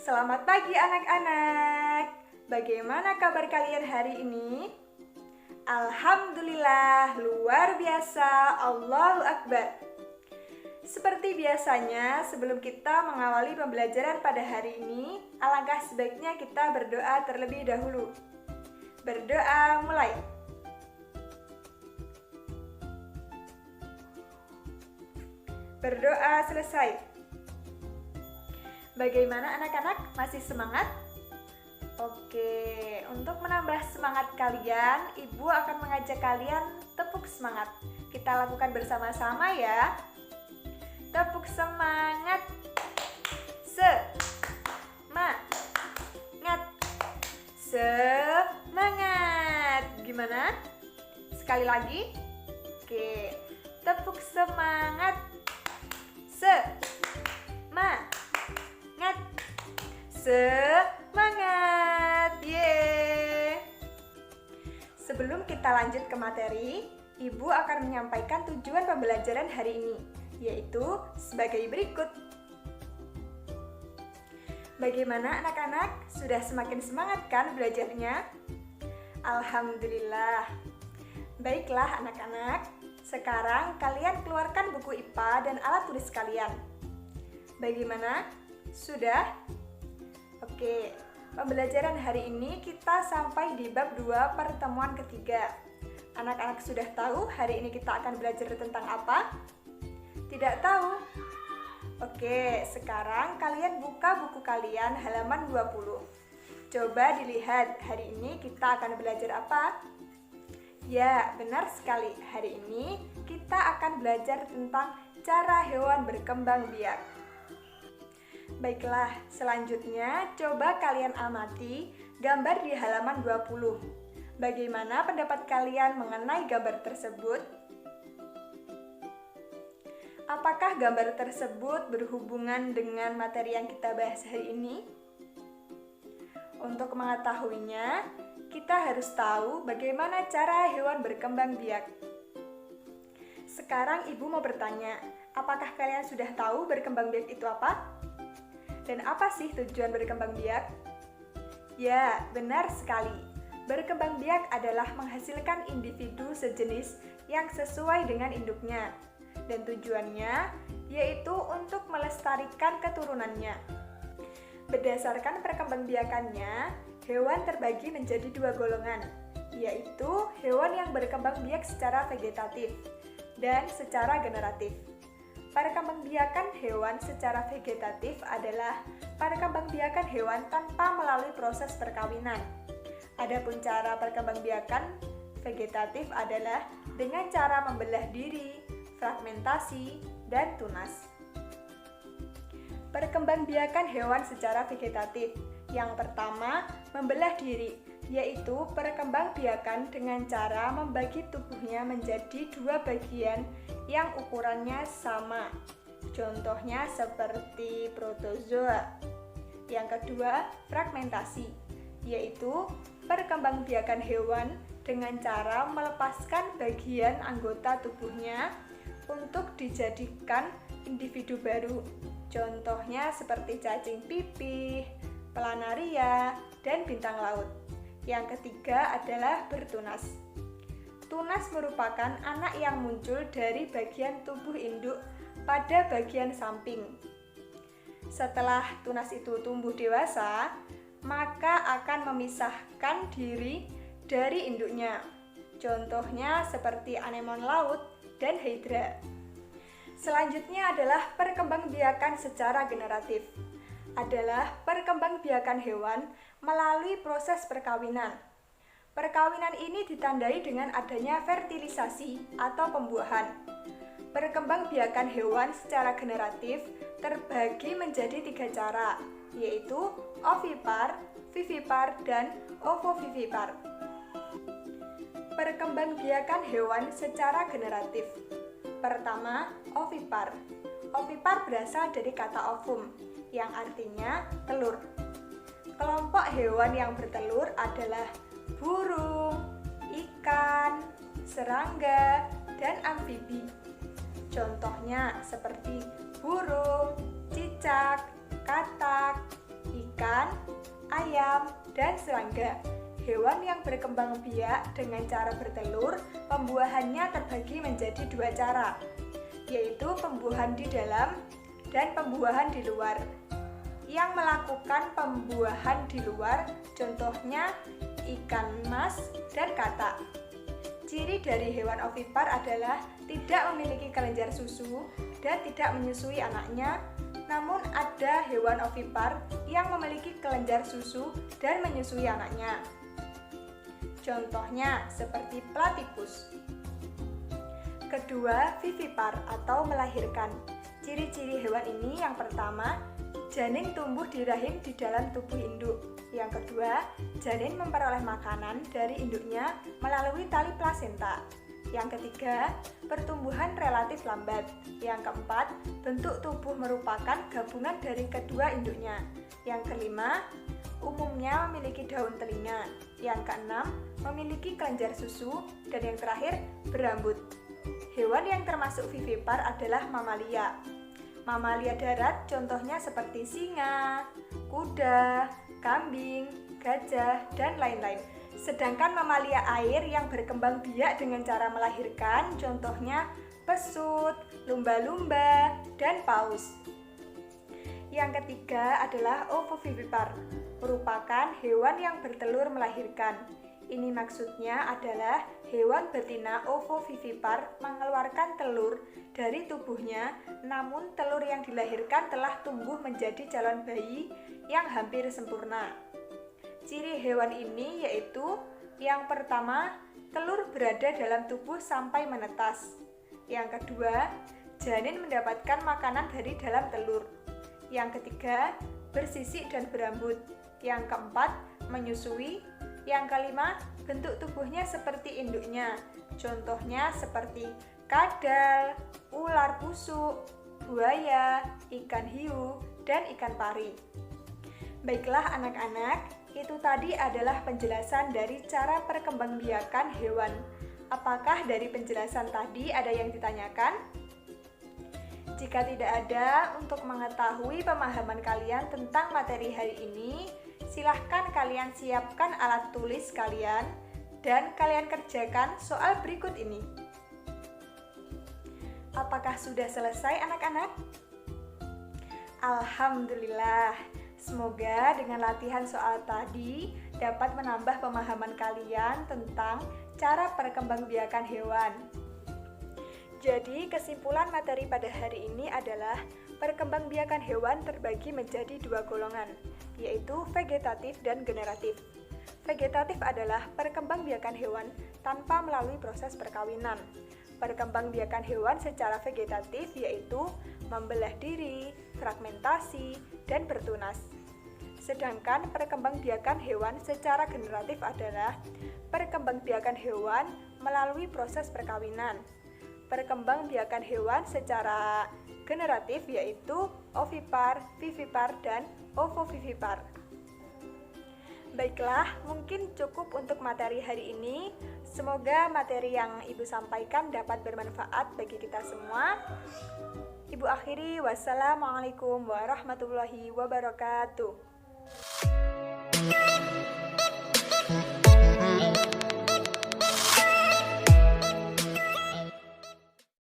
Selamat pagi anak-anak. Bagaimana kabar kalian hari ini? Alhamdulillah, luar biasa, Allahu Akbar. Seperti biasanya, sebelum kita mengawali pembelajaran pada hari ini, alangkah sebaiknya kita berdoa terlebih dahulu. Berdoa mulai. Berdoa selesai. Bagaimana anak-anak? Masih semangat? Oke, untuk menambah semangat kalian, Ibu akan mengajak kalian tepuk semangat. Kita lakukan bersama-sama ya. Tepuk semangat. Semangat. Semangat. Gimana? Sekali lagi. Oke, tepuk semangat. Semangat. Yeay. Sebelum kita lanjut ke materi, Ibu akan menyampaikan tujuan pembelajaran hari ini, yaitu sebagai berikut. Bagaimana anak-anak? Sudah semakin semangat kan belajarnya? Alhamdulillah. Baiklah anak-anak, sekarang kalian keluarkan buku IPA dan alat tulis kalian. Bagaimana? Sudah? Oke, pembelajaran hari ini kita sampai di bab 2 pertemuan ketiga. Anak-anak sudah tahu hari ini kita akan belajar tentang apa? Tidak tahu? Oke, sekarang kalian buka buku kalian halaman 20. Coba dilihat, hari ini kita akan belajar apa? Ya, benar sekali. Hari ini kita akan belajar tentang cara hewan berkembang biak. Baiklah, selanjutnya coba kalian amati gambar di halaman 20. Bagaimana pendapat kalian mengenai gambar tersebut? Apakah gambar tersebut berhubungan dengan materi yang kita bahas hari ini? Untuk mengetahuinya, kita harus tahu bagaimana cara hewan berkembang biak. Sekarang Ibu mau bertanya, apakah kalian sudah tahu berkembang biak itu apa? Dan apa sih tujuan berkembang biak? Ya, benar sekali. Berkembang biak adalah menghasilkan individu sejenis yang sesuai dengan induknya. Dan tujuannya yaitu untuk melestarikan keturunannya. Berdasarkan perkembangbiakannya, hewan terbagi menjadi 2 golongan, yaitu hewan yang berkembang biak secara vegetatif dan secara generatif. Perkembangbiakan hewan secara vegetatif adalah perkembangbiakan hewan tanpa melalui proses perkawinan. Adapun cara perkembangbiakan vegetatif adalah dengan cara membelah diri, fragmentasi, dan tunas. Perkembangbiakan hewan secara vegetatif. Yang pertama, membelah diri, yaitu perkembangbiakan dengan cara membagi tubuhnya menjadi 2 bagian yang ukurannya sama. Contohnya seperti protozoa. Yang kedua, fragmentasi, yaitu perkembangbiakan hewan dengan cara melepaskan bagian anggota tubuhnya untuk dijadikan individu baru. Contohnya seperti cacing pipih, planaria, dan bintang laut. Yang ketiga adalah bertunas. Tunas merupakan anak yang muncul dari bagian tubuh induk pada bagian samping. Setelah tunas itu tumbuh dewasa, maka akan memisahkan diri dari induknya. Contohnya seperti anemon laut dan hydra. Selanjutnya adalah perkembangbiakan secara generatif. Adalah perkembangbiakan hewan melalui proses perkawinan. Perkawinan ini ditandai dengan adanya fertilisasi atau pembuahan. Perkembangbiakan hewan secara generatif terbagi menjadi 3 cara, yaitu ovipar, vivipar, dan ovovivipar. Perkembangbiakan hewan secara generatif. Pertama, ovipar. Ovipar berasal dari kata ovum, yang artinya telur. Kelompok hewan yang bertelur adalah burung, ikan, serangga, dan amfibi. Contohnya seperti burung, cicak, katak, ikan, ikan, ayam, dan serangga. Hewan yang berkembang biak dengan cara bertelur, pembuahannya terbagi menjadi dua cara, yaitu pembuahan di dalam dan pembuahan di luar. Yang melakukan pembuahan di luar, contohnya ikan mas dan katak. Ciri dari hewan ovipar adalah tidak memiliki kelenjar susu dan tidak menyusui anaknya. Namun ada hewan ovipar yang memiliki kelenjar susu dan menyusui anaknya. Contohnya seperti platypus. Kedua, vivipar atau melahirkan. Ciri-ciri hewan ini yang pertama, janin tumbuh di rahim di dalam tubuh induk. Yang kedua, janin memperoleh makanan dari induknya melalui tali plasenta. Yang ketiga, pertumbuhan relatif lambat. Yang keempat, bentuk tubuh merupakan gabungan dari kedua induknya. Yang kelima, umumnya memiliki daun telinga. Yang keenam, memiliki kelenjar susu. Dan yang terakhir, berambut. Hewan yang termasuk vivipar adalah mamalia. Mamalia darat contohnya seperti singa, kuda, kambing, gajah, dan lain-lain. Sedangkan mamalia air yang berkembang biak dengan cara melahirkan contohnya pesut, lumba-lumba, dan paus. Yang ketiga adalah ovovivipar, merupakan hewan yang bertelur melahirkan. Ini maksudnya adalah hewan betina ovovivipar mengeluarkan telur dari tubuhnya, namun telur yang dilahirkan telah tumbuh menjadi calon bayi yang hampir sempurna. Ciri hewan ini yaitu yang pertama, telur berada dalam tubuh sampai menetas. Yang kedua, janin mendapatkan makanan dari dalam telur. Yang ketiga, bersisik dan berambut. Yang keempat, menyusui. Yang kelima, bentuk tubuhnya seperti induknya. Contohnya seperti kadal, ular busuk, buaya, ikan hiu, dan ikan pari. Baiklah anak-anak, itu tadi adalah penjelasan dari cara perkembangbiakan hewan. Apakah dari penjelasan tadi ada yang ditanyakan? Jika tidak ada, untuk mengetahui pemahaman kalian tentang materi hari ini, silahkan kalian siapkan alat tulis kalian dan kalian kerjakan soal berikut ini. Apakah sudah selesai anak-anak? Alhamdulillah. Semoga dengan latihan soal tadi dapat menambah pemahaman kalian tentang cara perkembangbiakan hewan. Jadi, kesimpulan materi pada hari ini adalah perkembangbiakan hewan terbagi menjadi dua golongan, yaitu vegetatif dan generatif. Vegetatif adalah perkembangbiakan hewan tanpa melalui proses perkawinan. Perkembangbiakan hewan secara vegetatif yaitu membelah diri, fragmentasi, dan bertunas. Sedangkan perkembangbiakan hewan secara generatif adalah perkembangbiakan hewan melalui proses perkawinan. Perkembangbiakan hewan secara generatif yaitu ovipar, vivipar, dan ovovivipar. Baiklah, mungkin cukup untuk materi hari ini. Semoga materi yang Ibu sampaikan dapat bermanfaat bagi kita semua. Ibu akhiri, wassalamualaikum warahmatullahi wabarakatuh.